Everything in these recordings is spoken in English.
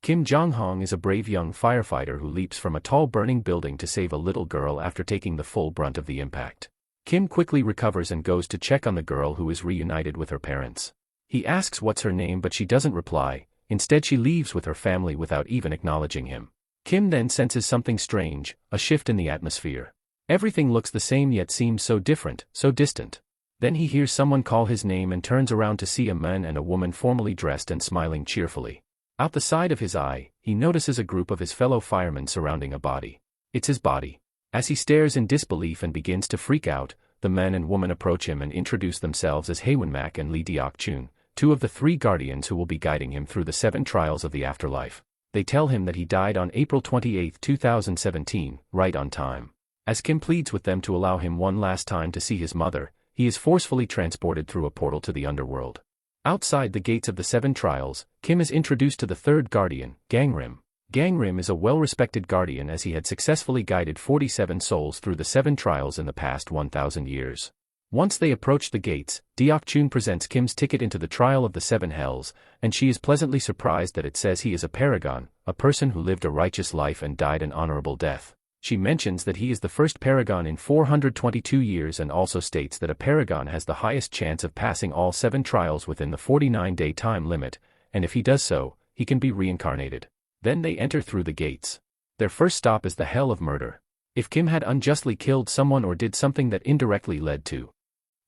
Kim Jong-hong is a brave young firefighter who leaps from a tall burning building to save a little girl after taking the full brunt of the impact. Kim quickly recovers and goes to check on the girl who is reunited with her parents. He asks what's her name but she doesn't reply, instead she leaves with her family without even acknowledging him. Kim then senses something strange, a shift in the atmosphere. Everything looks the same yet seems so different, so distant. Then he hears someone call his name and turns around to see a man and a woman formally dressed and smiling cheerfully. Out the side of his eye, he notices a group of his fellow firemen surrounding a body. It's his body. As he stares in disbelief and begins to freak out, the man and woman approach him and introduce themselves as Haewon-mak and Lee Deok-chun, two of the three guardians who will be guiding him through the 7 trials of the afterlife. They tell him that he died on April 28, 2017, right on time. As Kim pleads with them to allow him one last time to see his mother, he is forcefully transported through a portal to the underworld. Outside the gates of the 7 trials, Kim is introduced to the third guardian, Gangrim. Gangrim is a well-respected guardian as he had successfully guided 47 souls through the 7 trials in the past 1,000 years. Once they approach the gates, Deok-chun presents Kim's ticket into the trial of the 7 hells, and she is pleasantly surprised that it says he is a paragon, a person who lived a righteous life and died an honorable death. She mentions that he is the first paragon in 422 years and also states that a paragon has the highest chance of passing all 7 trials within the 49-day time limit, and if he does so, he can be reincarnated. Then they enter through the gates. Their first stop is the hell of murder. If Kim had unjustly killed someone or did something that indirectly led to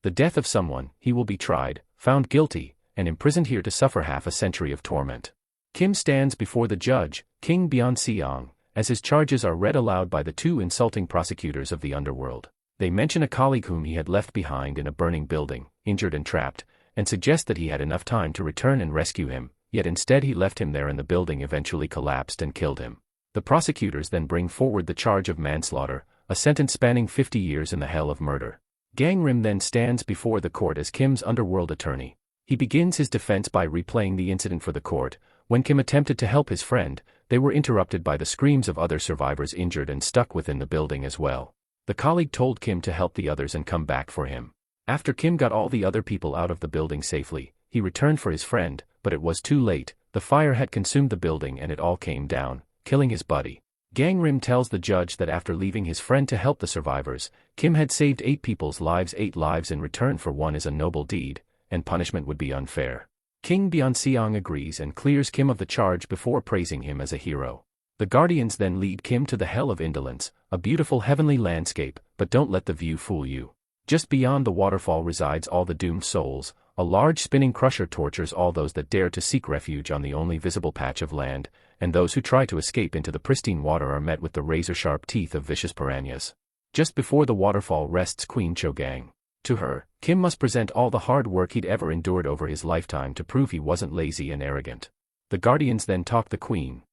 the death of someone, he will be tried, found guilty, and imprisoned here to suffer half a century of torment. Kim stands before the judge, King Byun-seong, as his charges are read aloud by the 2 insulting prosecutors of the underworld. They mention a colleague whom he had left behind in a burning building, injured and trapped, and suggest that he had enough time to return and rescue him, yet instead he left him there and the building eventually collapsed and killed him. The prosecutors then bring forward the charge of manslaughter, a sentence spanning 50 years in the hell of murder. Gangrim then stands before the court as Kim's underworld attorney. He begins his defense by replaying the incident for the court. When Kim attempted to help his friend, they were interrupted by the screams of other survivors injured and stuck within the building as well. The colleague told Kim to help the others and come back for him. After Kim got all the other people out of the building safely, he returned for his friend, but it was too late. The fire had consumed the building and it all came down, killing his buddy. Gangrim tells the judge that after leaving his friend to help the survivors, Kim had saved 8 people's lives. 8 lives in return for one is a noble deed, and punishment would be unfair. King Byun-seong agrees and clears Kim of the charge before praising him as a hero. The guardians then lead Kim to the hell of Indolence, a beautiful heavenly landscape, but don't let the view fool you. Just beyond the waterfall resides all the doomed souls. A large spinning crusher tortures all those that dare to seek refuge on the only visible patch of land, and those who try to escape into the pristine water are met with the razor-sharp teeth of vicious piranhas. Just before the waterfall rests Queen Chogang. To her, Kim must present all the hard work he'd ever endured over his lifetime to prove he wasn't lazy and arrogant. The guardians then talk the queen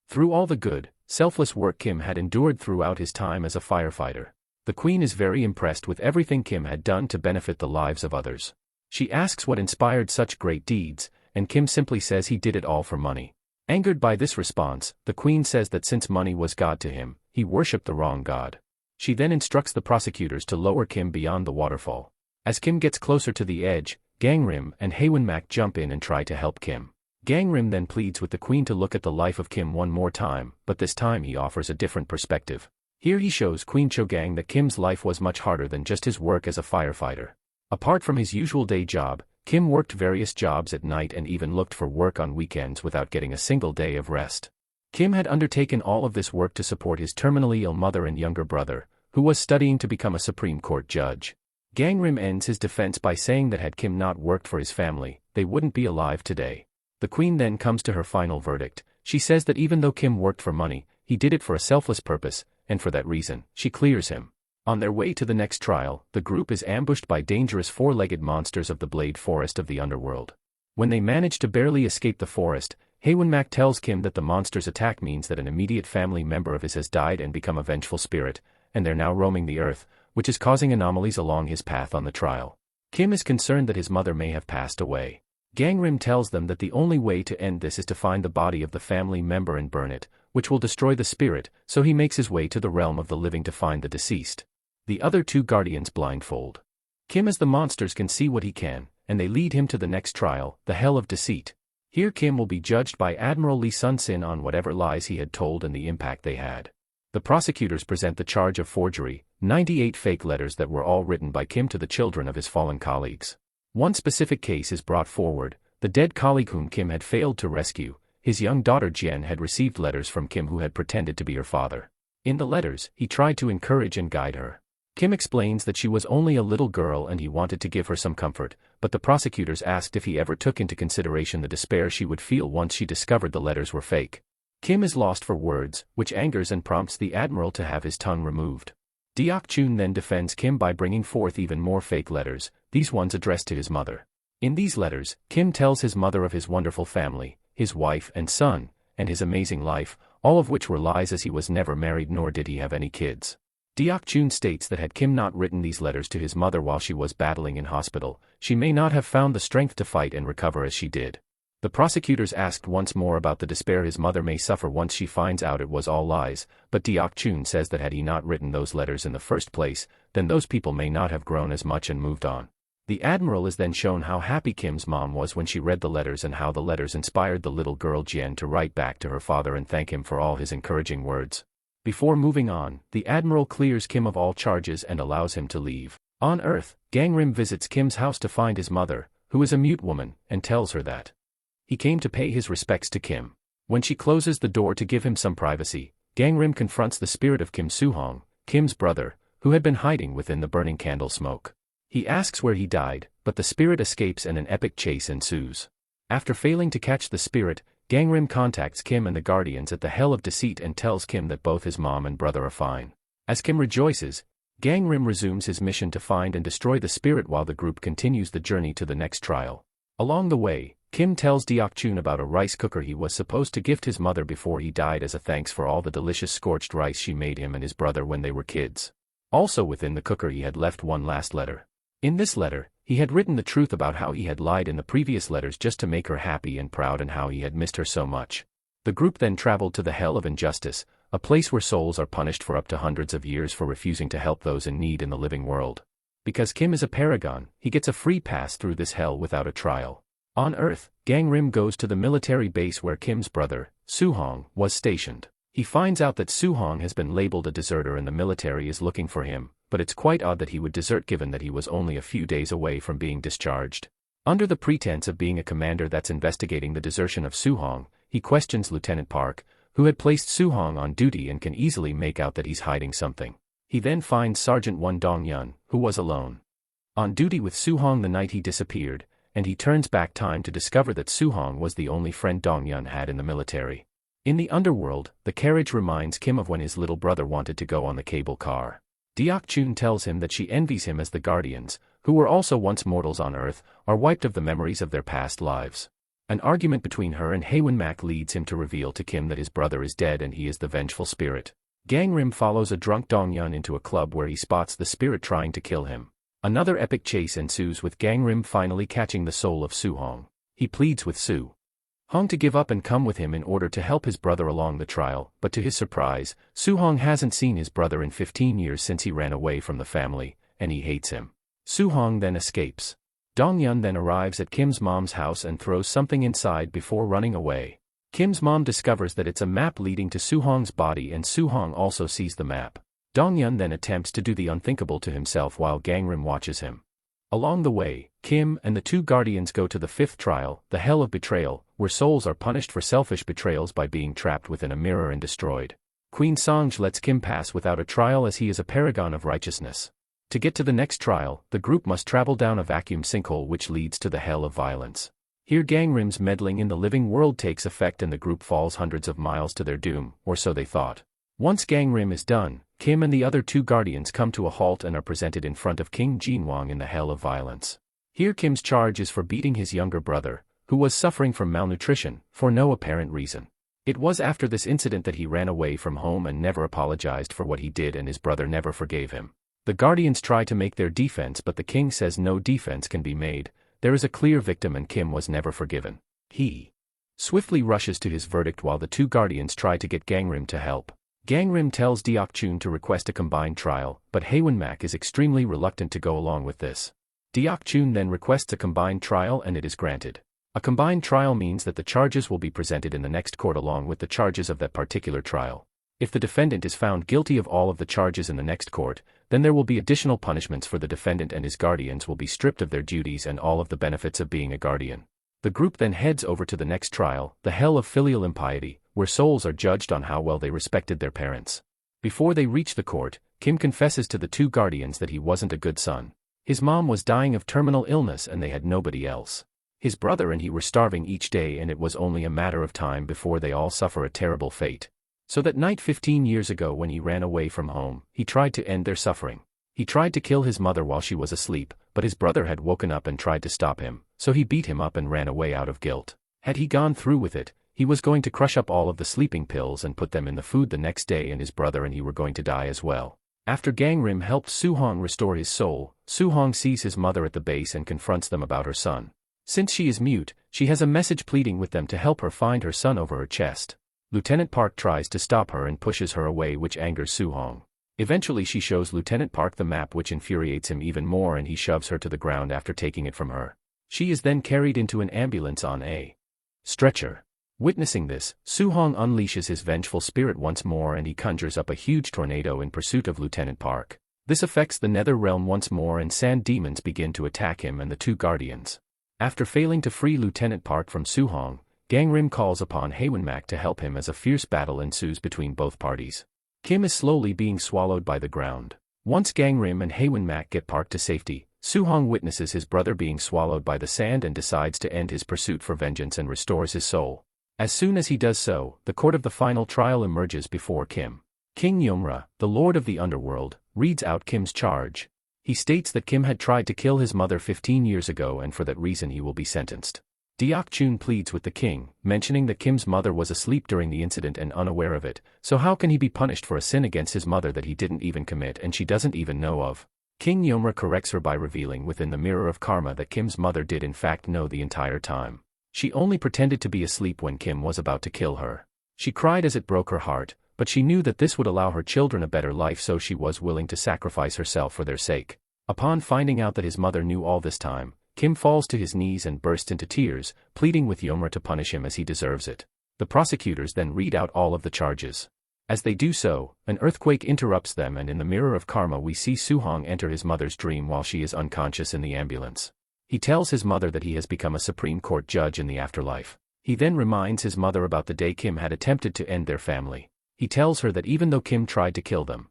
through all the good, selfless work Kim had endured throughout his time as a firefighter. The queen is very impressed with everything Kim had done to benefit the lives of others. She asks what inspired such great deeds, and Kim simply says he did it all for money. Angered by this response, the queen says that since money was God to him, he worshipped the wrong God. She then instructs the prosecutors to lower Kim beyond the waterfall. As Kim gets closer to the edge, Gangrim and Haewon-mak jump in and try to help Kim. Gangrim then pleads with the queen to look at the life of Kim one more time, but this time he offers a different perspective. Here he shows Queen Chogang that Kim's life was much harder than just his work as a firefighter. Apart from his usual day job, Kim worked various jobs at night and even looked for work on weekends without getting a single day of rest. Kim had undertaken all of this work to support his terminally ill mother and younger brother, who was studying to become a Supreme Court judge. Gangrim ends his defense by saying that had Kim not worked for his family, they wouldn't be alive today. The queen then comes to her final verdict. She says that even though Kim worked for money, he did it for a selfless purpose, and for that reason, she clears him. On their way to the next trial, the group is ambushed by dangerous 4-legged monsters of the Blade Forest of the underworld. When they manage to barely escape the forest, Haewon-mak tells Kim that the monsters' attack means that an immediate family member of his has died and become a vengeful spirit, and they're now roaming the earth, which is causing anomalies along his path on the trial. Kim is concerned that his mother may have passed away. Gangrim tells them that the only way to end this is to find the body of the family member and burn it, which will destroy the spirit, so he makes his way to the realm of the living to find the deceased. The other 2 guardians blindfold Kim as the monsters can see what he can, and they lead him to the next trial, the hell of Deceit. Here Kim will be judged by Admiral Lee Sun-sin on whatever lies he had told and the impact they had. The prosecutors present the charge of forgery, 98 fake letters that were all written by Kim to the children of his fallen colleagues. One specific case is brought forward: the dead colleague whom Kim had failed to rescue. His young daughter Jian had received letters from Kim who had pretended to be her father. In the letters, he tried to encourage and guide her. Kim explains that she was only a little girl and he wanted to give her some comfort, but the prosecutors asked if he ever took into consideration the despair she would feel once she discovered the letters were fake. Kim is lost for words, which angers and prompts the admiral to have his tongue removed. Deok-chun then defends Kim by bringing forth even more fake letters, these ones addressed to his mother. In these letters, Kim tells his mother of his wonderful family, his wife and son, and his amazing life, all of which were lies as he was never married nor did he have any kids. Deok-chun states that had Kim not written these letters to his mother while she was battling in hospital, she may not have found the strength to fight and recover as she did. The prosecutors asked once more about the despair his mother may suffer once she finds out it was all lies, but Deok-chun says that had he not written those letters in the first place, then those people may not have grown as much and moved on. The admiral is then shown how happy Kim's mom was when she read the letters and how the letters inspired the little girl Jian to write back to her father and thank him for all his encouraging words. Before moving on, the admiral clears Kim of all charges and allows him to leave. On Earth, Gangrim visits Kim's house to find his mother, who is a mute woman, and tells her that he came to pay his respects to Kim. When she closes the door to give him some privacy, Gangrim confronts the spirit of Kim Soo-hong, Kim's brother, who had been hiding within the burning candle smoke. He asks where he died, but the spirit escapes and an epic chase ensues. After failing to catch the spirit, Gangrim contacts Kim and the Guardians at the Hell of Deceit and tells Kim that both his mom and brother are fine. As Kim rejoices, Gangrim resumes his mission to find and destroy the spirit while the group continues the journey to the next trial. Along the way, Kim tells Deok-chun about a rice cooker he was supposed to gift his mother before he died as a thanks for all the delicious scorched rice she made him and his brother when they were kids. Also within the cooker he had left one last letter. In this letter, he had written the truth about how he had lied in the previous letters just to make her happy and proud and how he had missed her so much. The group then traveled to the Hell of Injustice, a place where souls are punished for up to hundreds of years for refusing to help those in need in the living world. Because Kim is a Paragon, he gets a free pass through this hell without a trial. On Earth, Gangrim goes to the military base where Kim's brother, Soo-hong, was stationed. He finds out that Soo-hong has been labeled a deserter and the military is looking for him, but it's quite odd that he would desert given that he was only a few days away from being discharged. Under the pretense of being a commander that's investigating the desertion of Soo-hong, he questions Lieutenant Park, who had placed Soo-hong on duty and can easily make out that he's hiding something. He then finds Sergeant Won Dong-yun, who was alone on duty with Soo-hong the night he disappeared, and he turns back time to discover that Soo-hong was the only friend Dong-yun had in the military. In the underworld, the carriage reminds Kim of when his little brother wanted to go on the cable car. Deok-chun tells him that she envies him as the Guardians, who were also once mortals on Earth, are wiped of the memories of their past lives. An argument between her and Haewon-mak leads him to reveal to Kim that his brother is dead and he is the vengeful spirit. Gangrim follows a drunk Dong-yun into a club where he spots the spirit trying to kill him. Another epic chase ensues with Gangrim finally catching the soul of Soo-hong. He pleads with Soo-hong to give up and come with him in order to help his brother along the trial, but to his surprise, Soo-hong hasn't seen his brother in 15 years since he ran away from the family, and he hates him. Soo-hong then escapes. Dong-yun then arrives at Kim's mom's house and throws something inside before running away. Kim's mom discovers that it's a map leading to Soo-hong's body and Soo-hong also sees the map. Dong-yun then attempts to do the unthinkable to himself while Gangrim watches him. Along the way, Kim and the two Guardians go to the fifth trial, the Hell of Betrayal, where souls are punished for selfish betrayals by being trapped within a mirror and destroyed. Queen Sonj lets Kim pass without a trial as he is a paragon of righteousness. To get to the next trial, the group must travel down a vacuum sinkhole which leads to the Hell of Violence. Here Gangrim's meddling in the living world takes effect and the group falls hundreds of miles to their doom, or so they thought. Once Gangrim is done, Kim and the other two Guardians come to a halt and are presented in front of King Jinwang in the Hell of Violence. Here Kim's charge is for beating his younger brother, who was suffering from malnutrition, for no apparent reason. It was after this incident that he ran away from home and never apologized for what he did and his brother never forgave him. The Guardians try to make their defense but the king says no defense can be made, there is a clear victim and Kim was never forgiven. He swiftly rushes to his verdict while the two Guardians try to get Gangrim to help. Gangrim tells Deok-chun to request a combined trial, but Haewon-mak is extremely reluctant to go along with this. Deok-chun then requests a combined trial and it is granted. A combined trial means that the charges will be presented in the next court along with the charges of that particular trial. If the defendant is found guilty of all of the charges in the next court, then there will be additional punishments for the defendant, and his guardians will be stripped of their duties and all of the benefits of being a guardian. The group then heads over to the next trial, the hell of Filial Impiety, where souls are judged on how well they respected their parents. Before they reach the court, Kim confesses to the two guardians that he wasn't a good son. His mom was dying of terminal illness and they had nobody else. His brother and he were starving each day, and it was only a matter of time before they all suffer a terrible fate. So that night 15 years ago, when he ran away from home, he tried to end their suffering. He tried to kill his mother while she was asleep, but his brother had woken up and tried to stop him, so he beat him up and ran away out of guilt. Had he gone through with it, he was going to crush up all of the sleeping pills and put them in the food the next day, and his brother and he were going to die as well. After Gangrim helped Soo-hong restore his soul, Soo-hong sees his mother at the base and confronts them about her son. Since she is mute, she has a message pleading with them to help her find her son over her chest. Lieutenant Park tries to stop her and pushes her away, which angers Soo-hong. Eventually she shows Lieutenant Park the map, which infuriates him even more, and he shoves her to the ground after taking it from her. She is then carried into an ambulance on a stretcher. Witnessing this, Soo-hong unleashes his vengeful spirit once more and he conjures up a huge tornado in pursuit of Lieutenant Park. This affects the nether realm once more and sand demons begin to attack him and the two guardians. After failing to free Lieutenant Park from Soo-hong, Gangrim calls upon Haewon-mak to help him as a fierce battle ensues between both parties. Kim is slowly being swallowed by the ground. Once Gangrim and Haewon-mak get Park to safety, Soo-hong witnesses his brother being swallowed by the sand and decides to end his pursuit for vengeance and restores his soul. As soon as he does so, the court of the final trial emerges before Kim. King Yeomra, the lord of the underworld, reads out Kim's charge. He states that Kim had tried to kill his mother 15 years ago and for that reason he will be sentenced. Deok-chun pleads with the king, mentioning that Kim's mother was asleep during the incident and unaware of it, so how can he be punished for a sin against his mother that he didn't even commit and she doesn't even know of? King Yeomra corrects her by revealing within the mirror of karma that Kim's mother did in fact know the entire time. She only pretended to be asleep when Kim was about to kill her. She cried as it broke her heart, but she knew that this would allow her children a better life, so she was willing to sacrifice herself for their sake. Upon finding out that his mother knew all this time, Kim falls to his knees and bursts into tears, pleading with Yeomra to punish him as he deserves it. The prosecutors then read out all of the charges. As they do so, an earthquake interrupts them, and in the mirror of karma we see Soo-hong enter his mother's dream while she is unconscious in the ambulance. He tells his mother that he has become a Supreme Court judge in the afterlife. He then reminds his mother about the day Kim had attempted to end their family. He tells her that even though Kim tried to kill them,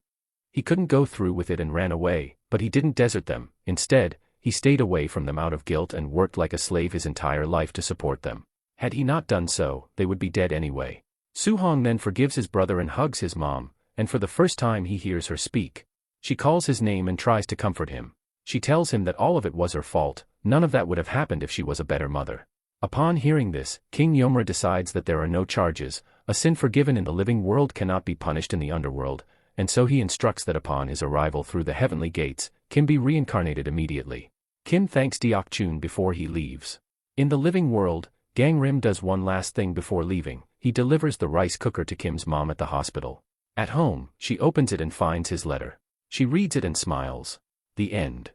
he couldn't go through with it and ran away, but he didn't desert them. Instead, he stayed away from them out of guilt and worked like a slave his entire life to support them. Had he not done so, they would be dead anyway. Soo-hong then forgives his brother and hugs his mom, and for the first time he hears her speak. She calls his name and tries to comfort him. She tells him that all of it was her fault. None of that would have happened if she was a better mother. Upon hearing this, King Yeomra decides that there are no charges, a sin forgiven in the living world cannot be punished in the underworld, and so he instructs that upon his arrival through the heavenly gates, Kim be reincarnated immediately. Kim thanks Deok-chun before he leaves. In the living world, Gangrim does one last thing before leaving. He delivers the rice cooker to Kim's mom at the hospital. At home, she opens it and finds his letter. She reads it and smiles. The end.